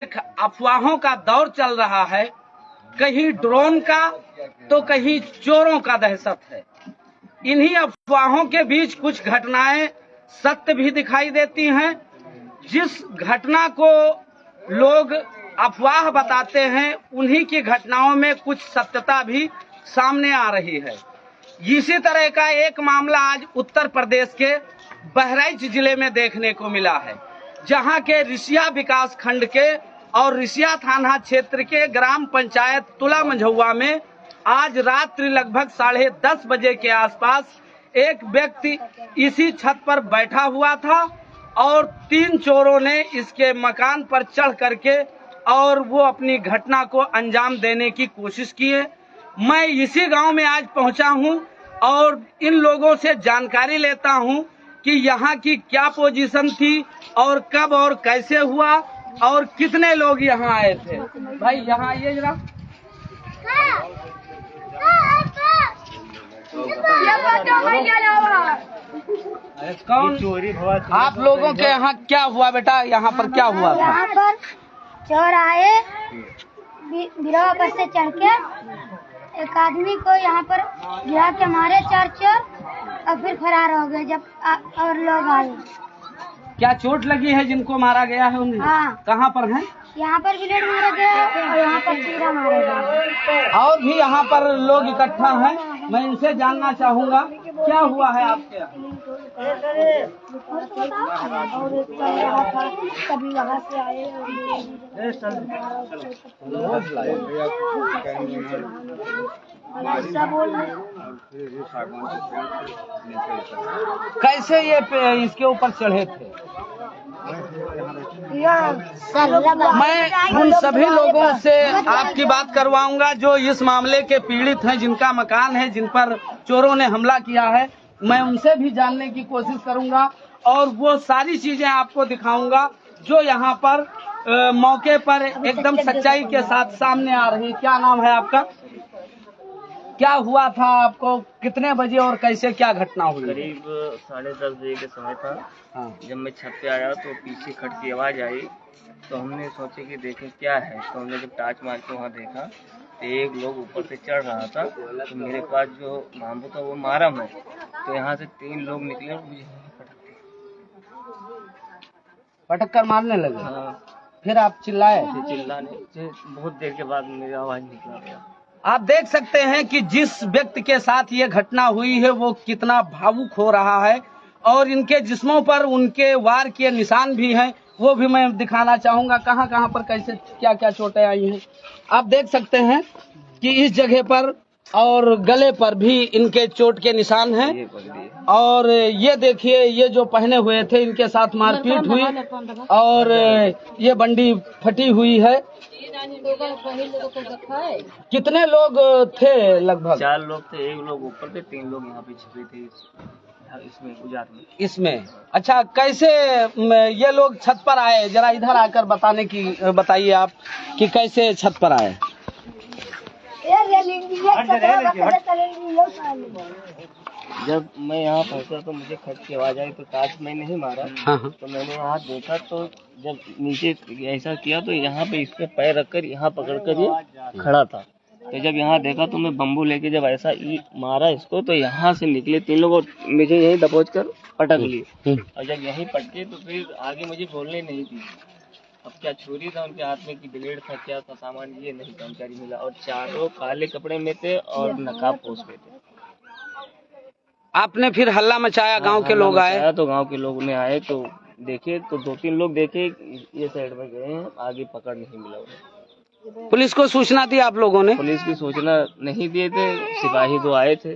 अफवाहों का दौर चल रहा है, कहीं ड्रोन का तो कहीं चोरों का दहशत है। इन्हीं अफवाहों के बीच कुछ घटनाएं सत्य भी दिखाई देती हैं। जिस घटना को लोग अफवाह बताते हैं, उन्हीं की घटनाओं में कुछ सत्यता भी सामने आ रही है। इसी तरह का एक मामला आज उत्तर प्रदेश के बहराइच जिले में देखने को मिला है, जहां के रिसिया विकास खंड के और रिसिया थाना क्षेत्र के ग्राम पंचायत तुला मंझौआ में आज रात्रि लगभग 10:30 बजे के आसपास एक व्यक्ति इसी छत पर बैठा हुआ था और 3 चोरों ने इसके मकान पर चढ़ करके और वो अपनी घटना को अंजाम देने की कोशिश किए। मैं इसी गांव में आज पहुंचा हूं और इन लोगों से जानकारी लेता हूं कि यहाँ की क्या पोजीशन थी और कब और कैसे हुआ और कितने लोग यहाँ आए थे। भाई यहाँ आइए जरा। कौन आप लोगों के यहाँ क्या हुआ बेटा? यहाँ पर क्या हुआ था? यहाँ पर चोर आए, बिरवा पर से चढ़ के एक आदमी को यहाँ पर गिरा के मारे 4 चोर और फिर फरार हो गए। जब और लोग आए। क्या चोट लगी है जिनको मारा गया है उन्हें? हाँ। कहाँ पर है? यहाँ पर ब्लेड मारा गया है और यहाँ पर तीरा मारा गया। और भी यहाँ पर लोग इकट्ठा हैं। मैं इनसे जानना चाहूँगा क्या हुआ है आपके यहाँ? कभी वहाँ से आए कैसे ये इसके ऊपर चढ़े थे? मैं उन सभी लोगों से आपकी बात करवाऊंगा जो इस मामले के पीड़ित हैं, जिनका मकान है, जिन पर चोरों ने हमला किया है। मैं उनसे भी जानने की कोशिश करूंगा और वो सारी चीजें आपको दिखाऊंगा जो यहाँ पर मौके पर एकदम सच्चाई के साथ सामने आ रही। क्या नाम है आपका? क्या हुआ था आपको? कितने बजे और कैसे क्या घटना हुई? करीब 10:30 बजे के समय था। हाँ। जब मैं छत पे आया तो पीछे खट की आवाज़ आई, तो हमने सोचे कि देखें क्या है। तो हमने जब टार्च मार के वहाँ देखा तो एक लोग ऊपर से चढ़ रहा था। तो मेरे पास जो मामू था वो मारा मैं, तो यहाँ से 3 लोग निकले और मुझे पटक कर मारने लगे। हाँ। फिर आप चिल्लाए? चिल्लाने से बहुत देर के बाद मेरी आवाज़ निकला गया। आप देख सकते हैं कि जिस व्यक्ति के साथ ये घटना हुई है वो कितना भावुक हो रहा है और इनके जिस्मों पर उनके वार के निशान भी हैं, वो भी मैं दिखाना चाहूंगा। कहाँ कहाँ पर कैसे क्या क्या चोटें आई हैं आप देख सकते हैं कि इस जगह पर और गले पर भी इनके चोट के निशान हैं। और ये देखिए, ये जो पहने हुए थे इनके साथ मारपीट हुई और ये बंडी फटी हुई है। कितने लोग थे? लगभग 4 लोग थे। 1 लोग ऊपर थे, 3 लोग यहाँ पे छिपे थे इसमें उजाड़ में। इसमें अच्छा, कैसे ये लोग छत पर आए? जरा इधर आकर बताइए आप कि कैसे छत पर आए। जब मैं यहाँ पहुँचा तो मुझे खट की आवाज़ आई, तो टार्च मैं नहीं मारा। हाँ। तो मैंने यहाँ देखा तो जब नीचे ऐसा किया तो यहाँ पे इस पे पैर रखकर यहाँ पकड़कर ये खड़ा था। तो जब यहाँ देखा तो मैं बम्बू लेके जब ऐसा मारा इसको तो यहाँ से निकले 3 लोग और मुझे यहीं दबोच कर पटक लिए। और जब यहीं पटके तो फिर आगे मुझे बोलने नहीं दी। अब क्या छुरी था उनके हाथ में कि ब्लेड था, क्या था सामान, ये नहीं जानकारी मिला। और चारों काले कपड़े में थे और नकाब पोष पे थे। आपने फिर हल्ला मचाया? गांव के लोग आए? तो गांव के लोग ने आए तो देखे तो 2-3 लोग देखे ये साइड में गए हैं, आगे पकड़ नहीं मिला उन्हें। पुलिस को सूचना दी आप लोगों ने? पुलिस की सूचना नहीं दिए थे, सिपाही 2 आए थे।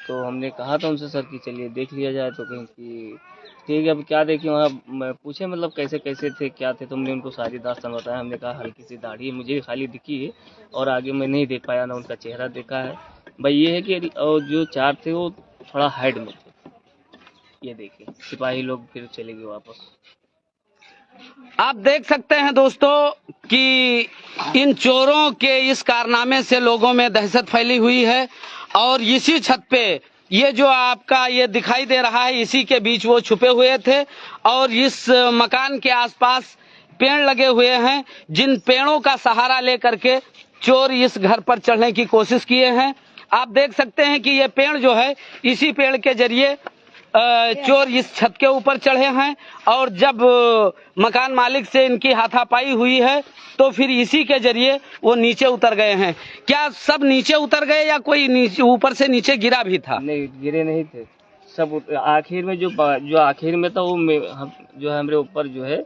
तो हमने कहा था उनसे, सर कि चलिए देख लिया जाए। तो कहीं कि ठीक है, अब क्या देखिए वहाँ पूछे मतलब कैसे कैसे थे, क्या थे। तो हमने उनको सारी दास्तान बताया। हमने कहा हल्की सी दाढ़ी मुझे खाली दिखी है और आगे मैं नहीं देख पाया, ना उनका चेहरा देखा है। भाई ये है कि जो 4 थे वो थोड़ा हाइड में थे। ये देखिए सिपाही लोग फिर चले गए वापस। आप देख सकते हैं दोस्तों कि इन चोरों के इस कारनामे से लोगों में दहशत फैली हुई है और इसी छत पे ये जो आपका ये दिखाई दे रहा है, इसी के बीच वो छुपे हुए थे और इस मकान के आसपास पेड़ लगे हुए हैं, जिन पेड़ों का सहारा लेकर के चोर इस घर पर चढ़ने की कोशिश किए हैं। आप देख सकते हैं कि ये पेड़ जो है, इसी पेड़ के जरिए चोर इस छत के ऊपर चढ़े हैं और जब मकान मालिक से इनकी हाथापाई हुई है तो फिर इसी के जरिए वो नीचे उतर गए हैं। क्या सब नीचे उतर गए या कोई नीचे ऊपर से नीचे गिरा भी था? नहीं, गिरे नहीं थे सब। आखिर में जो आखिर में था वो जो है हमारे ऊपर जो है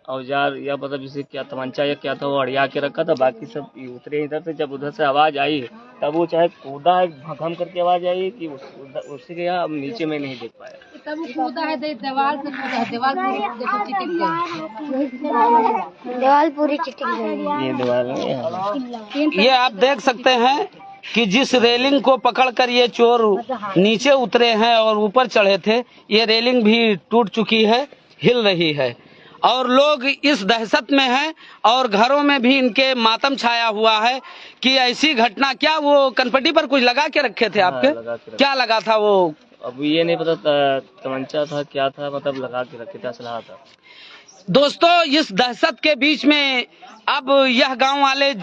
औजार या मतलब जैसे क्या तमंचा या क्या था वो अड़िया के रखा था, बाकी सब उतरे इधर से। जब उधर से आवाज आई तब वो चाहे कूदा है, भगम करके आवाज आई कि उससे गया, अब नीचे में नहीं देख पाया। तब वो कूदा है, दीवार से कूदा है, दीवार पूरी चिटक गई। ये दीवार ये आप देख सकते हैं कि जिस रेलिंग को पकड़कर ये चोर नीचे उतरे हैं और ऊपर चढ़े थे, ये रेलिंग भी टूट चुकी है, हिल रही है और लोग इस दहशत में हैं और घरों में भी इनके मातम छाया हुआ है कि ऐसी घटना। क्या वो कनपट्टी पर कुछ लगा के रखे थे आपके? क्या लगा था वो? अब ये नहीं पता, तमंचा था क्या था, मतलब लगा के रखे थे, असलहा था। दोस्तों, इस दहशत के बीच में अब यह गांव वाले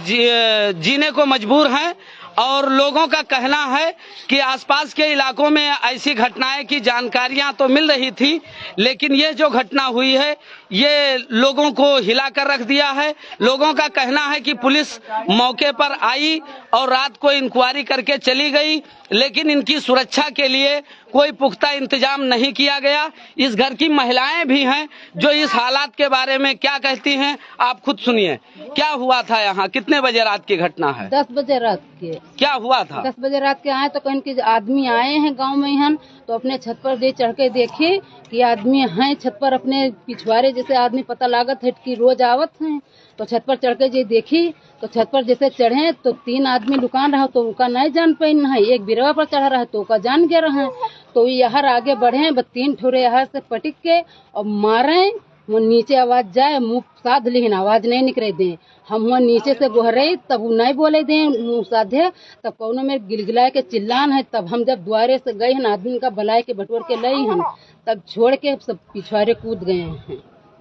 जीने को मजबूर हैं और लोगों का कहना है कि आसपास के इलाकों में ऐसी घटनाएं की जानकारियां तो मिल रही थी, लेकिन ये जो घटना हुई है ये लोगों को हिला कर रख दिया है। लोगों का कहना है कि पुलिस मौके पर आई और रात को इंक्वायरी करके चली गई, लेकिन इनकी सुरक्षा के लिए कोई पुख्ता इंतजाम नहीं किया गया। इस घर की महिलाएं भी हैं जो इस हालात के बारे में क्या कहती हैं, आप खुद सुनिए। क्या हुआ था यहाँ? कितने बजे रात की घटना है? 10 बजे रात के। क्या हुआ था? 10 बजे रात के आए तो कहीं के आदमी आए हैं गांव में यहाँ, तो अपने छत पर दे चढ़ के देखे कि आदमी हैं छत पर, अपने पिछवाड़े जैसे आदमी पता लागत है कि रोज आवत हैं। तो छत पर चढ़ के जो देखी तो छत पर जैसे चढ़े तो 3 आदमी लुकान रहा तो उनका नहीं जान पाइन है, एक बिरवा पर चढ़ा रहा तो उनका जान गया रहा। तो यहाँ आगे बढ़े, 3 ठोरे यहाँ से पटिक के और मारे, वो नीचे आवाज जाए, मुँह साध लेकिन आवाज नहीं निकले दे। हम वहाँ नीचे से गुहरे तब वो नहीं बोले दे, मुँह साधे तब कौनो में गिलगिलाए के चिल्लान है। तब हम जब द्वारे से गए हैं, आदमी का बलाए के बटोर के लई हैं, तब छोड़ के सब पिछवाड़े कूद गए हैं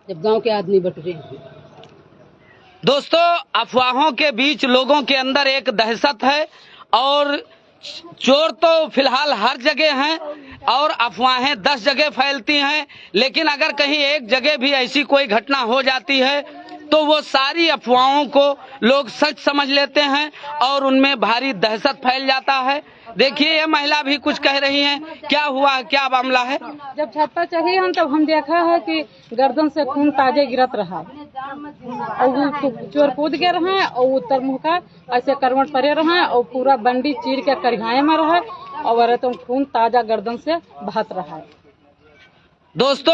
जब गांव के आदमी बटोरे हैं। दोस्तों, अफवाहों के बीच लोगों के अंदर एक दहशत है और चोर तो फिलहाल हर जगह हैं और अफवाहें 10 जगह फैलती हैं, लेकिन अगर कहीं एक जगह भी ऐसी कोई घटना हो जाती है तो वो सारी अफवाहों को लोग सच समझ लेते हैं और उनमें भारी दहशत फैल जाता है। देखिए, ये महिला भी कुछ कह रही हैं। क्या हुआ, क्या मामला है? जब छत पर चढ़ी हम तब हम देखा है कि गर्दन से खून ताजे गिरत रहा और वो चोर कूद गए रहे और उत्तर मुँह का ऐसे करवट पड़े रहे और पूरा बंडी चीर के करिहाए में रहा और तो खून ताजा गर्दन से बहत रहा है। दोस्तों,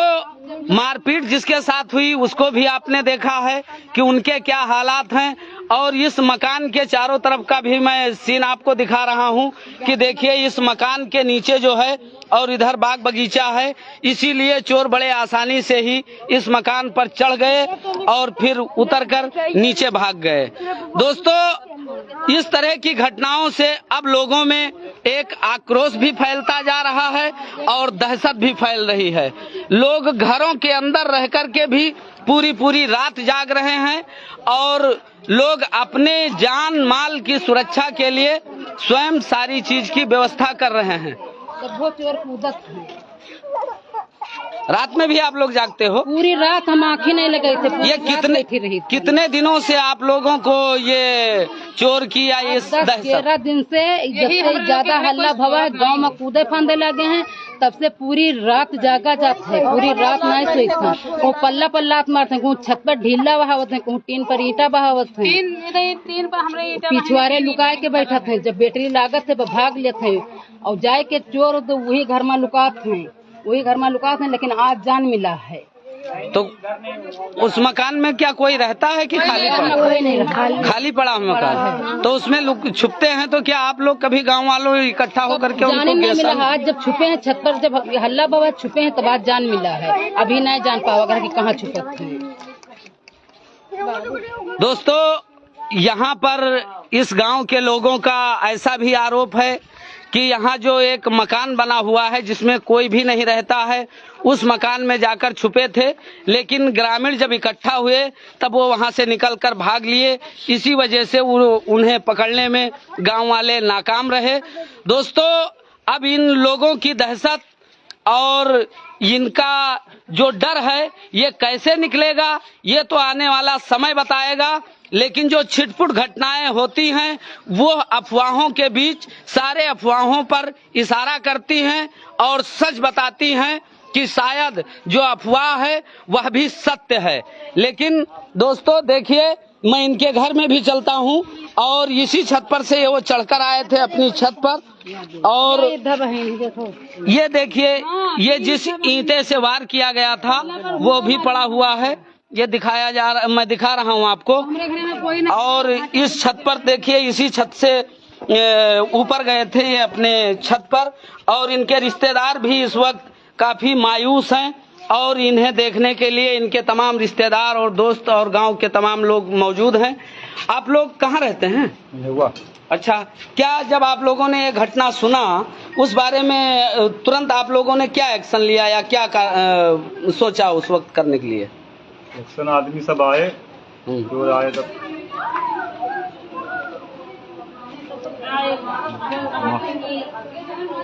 मारपीट जिसके साथ हुई उसको भी आपने देखा है कि उनके क्या हालात हैं और इस मकान के चारों तरफ का भी मैं सीन आपको दिखा रहा हूं कि देखिए, इस मकान के नीचे जो है और इधर बाग बगीचा है, इसीलिए चोर बड़े आसानी से ही इस मकान पर चढ़ गए और फिर उतरकर नीचे भाग गए। दोस्तों, इस तरह की घटनाओं से अब लोगों में एक आक्रोश भी फैलता जा रहा है और दहशत भी फैल रही है। लोग घरों के अंदर रह कर के भी पूरी रात जाग रहे हैं और लोग अपने जान माल की सुरक्षा के लिए स्वयं सारी चीज की व्यवस्था कर रहे हैं। चोर कूदत है। रात में भी आप लोग जागते हो? पूरी रात हम आँखें नहीं लगाई थे। ये कितने दिनों से आप लोगों को ये चोर की या ये 10-11 दिन से जब से ज्यादा हल्ला भवा है, गांव में कूदे फांदे लगे हैं, तब से पूरी रात जागा जाता है। पूरी रात नहीं सोई था। वो पल्ला पल्ला मारते हैं, छत पर ढीला बहावत है, टीन पर ईटा बहावत है, टीन पर हमरे पिछवाड़े लुकाए के बैठा थे। जब बैटरी लागत है भाग लेते हैं और जाए के चोर तो वही घर में लुकाते हैं, लेकिन आज जान मिला है। तो उस मकान में क्या कोई रहता है कि खाली पड़ा? खाली पड़ा मकान। तो उसमें लोग छुपते हैं, तो क्या आप लोग कभी गांव वालों इकट्ठा होकर के जाने नहीं मिला? आज जब छुपे हैं छत पर, जब हल्ला बाबा छुपे हैं तब आज जान मिला है। अभी नहीं जान पाओगे कि कहाँ छुपते हैं। दोस्तों, यहाँ पर इस गांव के लोगों का ऐसा भी आरोप है कि यहाँ जो एक मकान बना हुआ है जिसमें कोई भी नहीं रहता है, उस मकान में जाकर छुपे थे, लेकिन ग्रामीण जब इकट्ठा हुए तब वो वहाँ से निकलकर भाग लिए। इसी वजह से उन्हें पकड़ने में गांव वाले नाकाम रहे। दोस्तों, अब इन लोगों की दहशत और इनका जो डर है ये कैसे निकलेगा, ये तो आने वाला समय बताएगा। लेकिन जो छिटपुट घटनाएं होती हैं वो अफवाहों के बीच सारे अफवाहों पर इशारा करती हैं और सच बताती हैं कि शायद जो अफवाह है वह भी सत्य है। लेकिन दोस्तों देखिए, मैं इनके घर में भी चलता हूं और इसी छत पर से वो चढ़कर आए थे अपनी छत पर, और ये देखिए, ये जिस ईंटे से वार किया गया था वो भी पड़ा हुआ है, ये दिखाया जा रहा, मैं दिखा रहा हूं आपको। और इस छत पर देखिए, इसी छत से ऊपर गए थे ये अपने छत पर, और इनके रिश्तेदार भी इस वक्त काफी मायूस हैं और इन्हें देखने के लिए इनके तमाम रिश्तेदार और दोस्त और गांव के तमाम लोग मौजूद हैं। आप लोग कहाँ रहते हैं? अच्छा, क्या जब आप लोगों ने ये घटना सुना उस बारे में तुरंत आप लोगों ने क्या एक्शन लिया या क्या सोचा उस वक्त करने के लिए? एक्शन आदमी सब आए, जो आए तब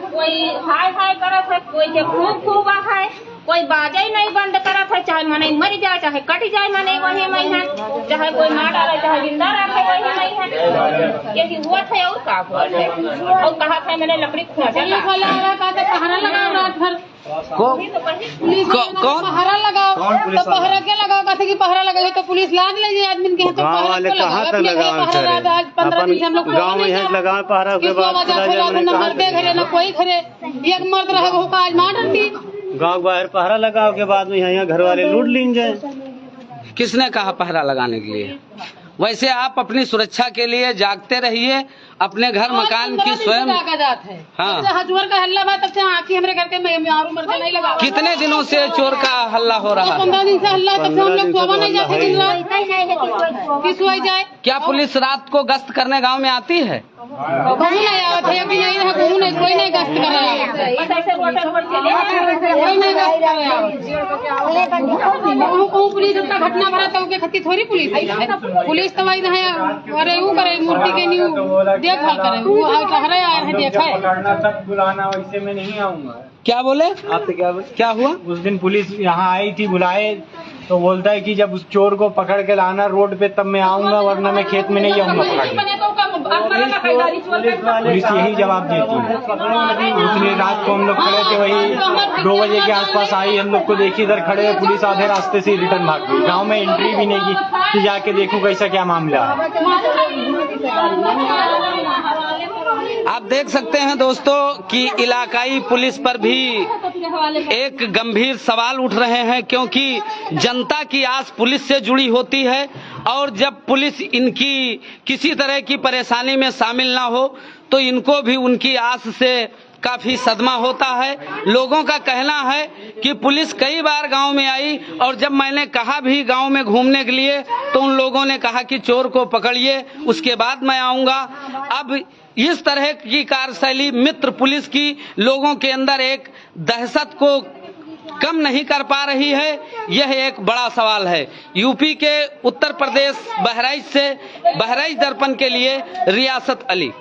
कोई हाय हाय करत है, कोई के खूब खूब है, कोई बाजा ही नहीं बंद करत है, चाहे मने मर जाए चाहे कट जाए मने वही में है, चाहे कोई मार डाले चाहे जिंदा रखे वही में है। यही हुआ था और का हुआ है, और कहा था मैंने लकड़ी खोजा पहरा लगाओ रात भर, कौन पहरा लगाओ, तो पहरा क्या लगाओ, कहते कि पहरा लगाओ तो पुलिस लाद ले जाए आदमी के। तो गाँव वाले कहाँ तक लगाओ, 15 दिन हम लोग गाँव में लगाए पहरा के बाद नंबर दे घरे न कोई घरे, एक मर्द रहे वो आज मार डरती। गाँव बाहर पहरा लगाओ के बाद में यहाँ घर वाले लूट लीन जाए। किसने कहा पहरा लगाने के लिए? वैसे आप अपनी सुरक्षा के लिए जागते रहिए, अपने घर मकान की स्वयं। हाँ, चोर का हल्ला बा तब से आके हमारे घर के नहीं लगा। कितने दिनों से चोर का हल्ला हो रहा है? 15 दिन से हल्ला, तब से हम लोग सोवा नहीं जाते दिन रात कि सोई जाए। क्या पुलिस रात को गश्त करने गांव में आती है? कोई नहीं आवत है, अभी नहीं रहा, कोई नहीं गश्त कर रहा है, कोई नहीं गश्त कर रहा है। पुलिस इतना घटना भरा तो के खत्ती थोड़ी पुलिस है, पुलिस तो वही रहे, अरे वो करे मूर्ति के न्यू देखभाल करे, वो हरे आए हैं देखा पकड़ना तक बुलाना, वैसे मैं नहीं आऊँगा। क्या बोले? आपसे क्या हुआ? उस दिन पुलिस यहाँ आई थी, बुलाए तो बोलता है कि जब उस चोर को पकड़ के लाना रोड पे तब मैं आऊंगा, वरना मैं खेत में नहीं आऊंगा पुलिस यही जवाब देती है। दूसरी रात को हम लोग खड़े थे, वही 2 बजे के आसपास आई, हम लोग को देखी इधर खड़े, पुलिस आधे रास्ते से रिटर्न भाग गई। गाँव में एंट्री भी नहीं की कि जाके देखूं कैसा क्या मामला है। आप देख सकते हैं दोस्तों कि इलाकाई पुलिस पर भी एक गंभीर सवाल उठ रहे हैं, क्योंकि जनता की आस पुलिस से जुड़ी होती है और जब पुलिस इनकी किसी तरह की परेशानी में शामिल ना हो तो इनको भी उनकी आस से काफी सदमा होता है। लोगों का कहना है कि पुलिस कई बार गांव में आई और जब मैंने कहा भी गांव में घूमने के लिए तो उन लोगों ने कहा कि चोर को पकड़िए उसके बाद मैं आऊंगा। अब इस तरह की कार्यशैली मित्र पुलिस की लोगों के अंदर एक दहशत को कम नहीं कर पा रही है, यह एक बड़ा सवाल है। यूपी के उत्तर प्रदेश बहराइच से बहराइच दर्पण के लिए रियासत अली।